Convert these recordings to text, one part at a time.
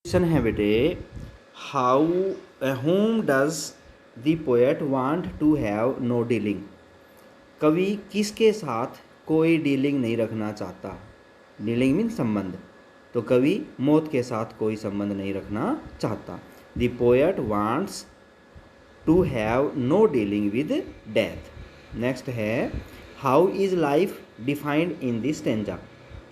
Question है बेटे, how whom does the poet want to have no dealing. कवि किसके साथ कोई डीलिंग नहीं रखना चाहता। डीलिंग मीन संबंध। तो कवि मौत के साथ कोई संबंध नहीं रखना चाहता। The poet wants to have no dealing with death. Next है, how is life defined in this stanza.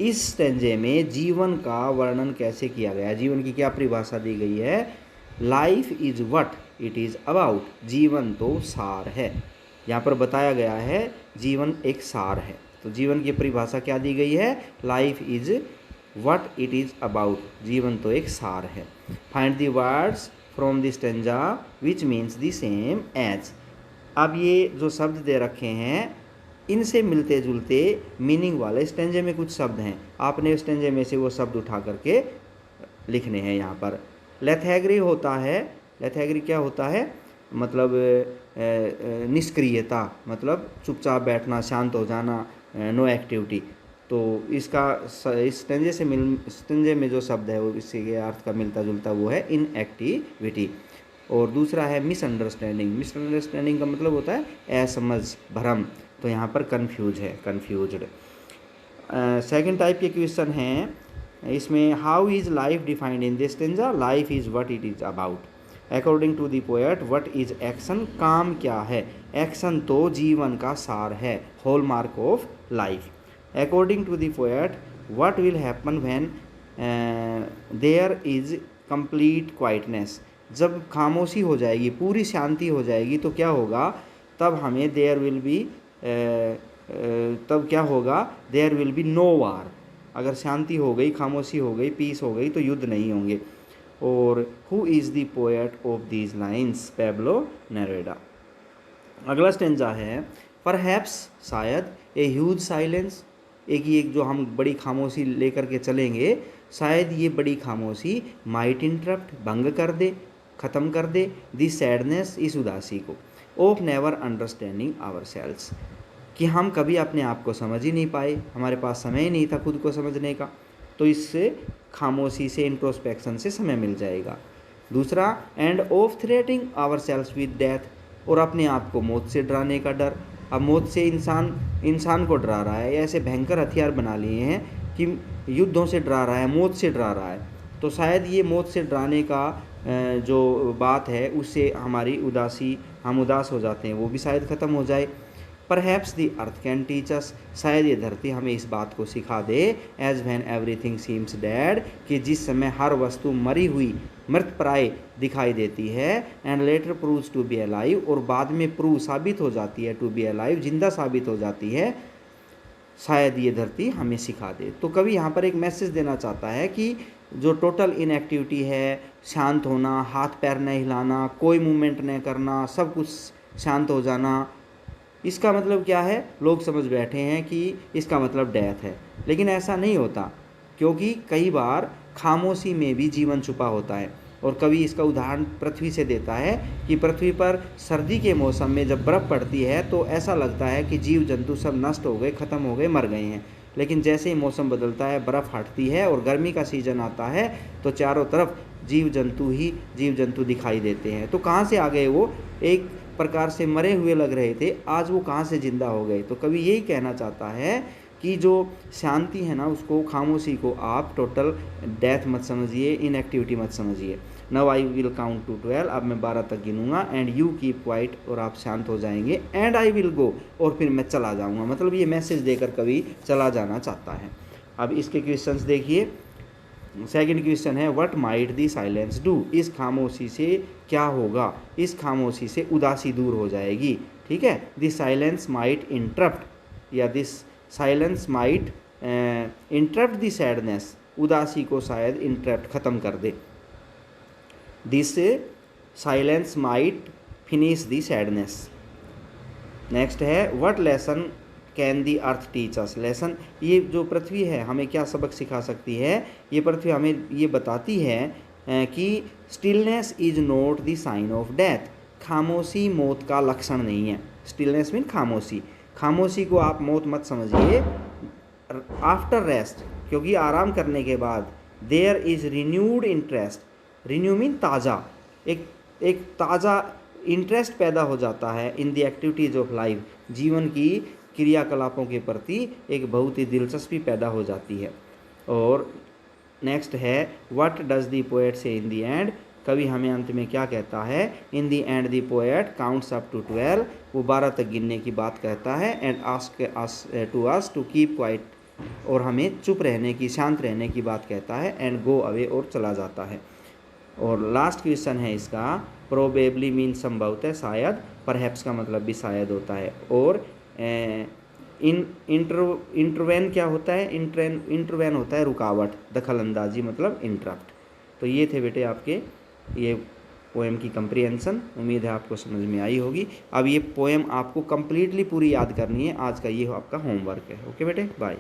इस स्टेंजे में जीवन का वर्णन कैसे किया गया है, जीवन की क्या परिभाषा दी गई है। Life is what it is about. जीवन तो सार है। यहाँ पर बताया गया है जीवन एक सार है। तो जीवन की परिभाषा क्या दी गई है, life is what it is about. जीवन तो एक सार है। Find the words from the stanza which means the same as. अब ये जो शब्द दे रखे हैं इनसे मिलते जुलते मीनिंग वाले स्टेंजे में कुछ शब्द हैं। आपने स्टेंजे में से वो शब्द उठा करके लिखने हैं। यहाँ पर लेथेग्री होता है। लेथेग्री क्या होता है, मतलब निष्क्रियता, मतलब चुपचाप बैठना, शांत हो जाना, नो एक्टिविटी। तो इसका इस स्टेंजे में जो शब्द है वो इसके अर्थ का मिलता जुलता वो है इनएक्टिविटी। और दूसरा है मिसअंडरस्टैंडिंग। मिसअंडरस्टैंडिंग का मतलब होता है असमझ, भ्रम। तो यहाँ पर कन्फ्यूज है, कन्फ्यूज्ड। सेकंड टाइप के क्वेश्चन हैं इसमें, how is life defined in this stanza. Life is what it is about. According to the poet what is action. काम क्या है, एक्शन तो जीवन का सार है, hallmark of life. According to the poet what will happen when there is complete quietness. जब खामोशी हो जाएगी, पूरी शांति हो जाएगी तो क्या होगा, तब हमें देयर विल बी तब क्या होगा, देयर विल बी नो वार। अगर शांति हो गई, खामोशी हो गई, पीस हो गई तो युद्ध नहीं होंगे। और who is the poet of these lines, Pablo Neruda. अगला स्टेंजा है, परहैप्स, शायद, ए ह्यूज साइलेंस। एक जो हम बड़ी खामोशी लेकर के चलेंगे, शायद ये बड़ी खामोशी माइट इंटरप्ट, भंग कर दे, ख़त्म कर दे, दी सैडनेस, इस उदासी को, of never understanding ourselves, कि हम कभी अपने आप को समझ ही नहीं पाए, हमारे पास समय ही नहीं था खुद को समझने का। तो इससे खामोशी से, इंट्रोस्पेक्शन से समय मिल जाएगा। दूसरा, and of threatening ourselves with death, और अपने आप को मौत से डराने का डर। अब मौत से इंसान को डरा रहा है, ऐसे भयंकर हथियार बना लिए हैं कि युद्धों से डरा रहा है, मौत से डरा रहा है। तो शायद ये मौत से डराने का जो बात है उससे हमारी उदासी, हम उदास हो जाते हैं, वो भी शायद ख़त्म हो जाए। Perhaps the earth can teach us, शायद ये धरती हमें इस बात को सिखा दे, as when everything seems dead, कि जिस समय हर वस्तु मरी हुई, मृतप्राय दिखाई देती है, and later proves to be alive, और बाद में प्रूव साबित हो जाती है, टू बी अलाइव, जिंदा साबित हो जाती है, शायद ये धरती हमें सिखा दे। तो कवि यहाँ पर एक मैसेज देना चाहता है कि जो टोटल इनएक्टिविटी है, शांत होना, हाथ पैर न हिलाना, कोई मूवमेंट न करना, सब कुछ शांत हो जाना, इसका मतलब क्या है, लोग समझ बैठे हैं कि इसका मतलब डेथ है। लेकिन ऐसा नहीं होता, क्योंकि कई बार खामोशी में भी जीवन छुपा होता है। और कवि इसका उदाहरण पृथ्वी से देता है कि पृथ्वी पर सर्दी के मौसम में जब बर्फ़ पड़ती है तो ऐसा लगता है कि जीव जंतु सब नष्ट हो गए, ख़त्म हो गए, मर गए हैं। लेकिन जैसे ही मौसम बदलता है, बर्फ़ हटती है और गर्मी का सीज़न आता है तो चारों तरफ जीव जंतु दिखाई देते हैं। तो कहाँ से आ गए वो, एक प्रकार से मरे हुए लग रहे थे, आज वो कहाँ से जिंदा हो गए। तो कवि यही कहना चाहता है कि जो शांति है ना, उसको, खामोशी को आप टोटल डेथ मत समझिए, इनएक्टिविटी मत समझिए। Now I will count to 12, अब मैं 12 तक गिनूंगा, एंड यू कीप क्वाइट, और आप शांत हो जाएंगे, एंड आई विल गो, और फिर मैं चला जाऊंगा। मतलब ये मैसेज देकर कवि चला जाना चाहता है। अब इसके क्वेश्चंस देखिए। सेकंड क्वेश्चन है, what might the silence do. इस खामोशी से क्या होगा, इस खामोशी से उदासी दूर हो जाएगी। ठीक है, दिस साइलेंस माइट इंटरप्ट, या this silence might interrupt the sadness, उदासी को शायद इंटरप्ट, ख़त्म कर दे। This silence might finish the sadness. Next है, what lesson can the earth teach us. Lesson, ये जो पृथ्वी है हमें क्या सबक सिखा सकती है। ये पृथ्वी हमें ये बताती है कि stillness is not the sign of death. खामोशी मौत का लक्षण नहीं है। स्टिलनेस मीन खामोशी। खामोशी को आप मौत मत समझिए। आफ्टर रेस्ट, क्योंकि आराम करने के बाद there is renewed interest. Renew mean ताज़ा, एक ताज़ा इंटरेस्ट पैदा हो जाता है in the activities of life, जीवन की क्रियाकलापों के प्रति एक बहुत ही दिलचस्पी पैदा हो जाती है। और नेक्स्ट है व्हाट डज द पोएट से इन द एंड, कवि हमें अंत में क्या कहता है। In the end the poet counts up to 12, वो 12 तक गिनने की बात कहता है। And ask us to keep quiet, और हमें चुप रहने की, शांत रहने की बात कहता है। एंड गो अवे, और चला जाता है। और लास्ट क्वेश्चन है इसका, प्रोबेबली मीन संभवतः, शायद, परहैप्स का मतलब भी शायद होता है। और इंटरवेन क्या होता है, इंटरवेन होता है रुकावट, दखल अंदाजी मतलब इंटरप्ट। तो ये थे बेटे आपके ये पोएम की कंप्रीहेंशन। उम्मीद है आपको समझ में आई होगी। अब ये पोएम आपको कंप्लीटली पूरी याद करनी है, आज का ये आपका होमवर्क है। ओके बेटे, बाय।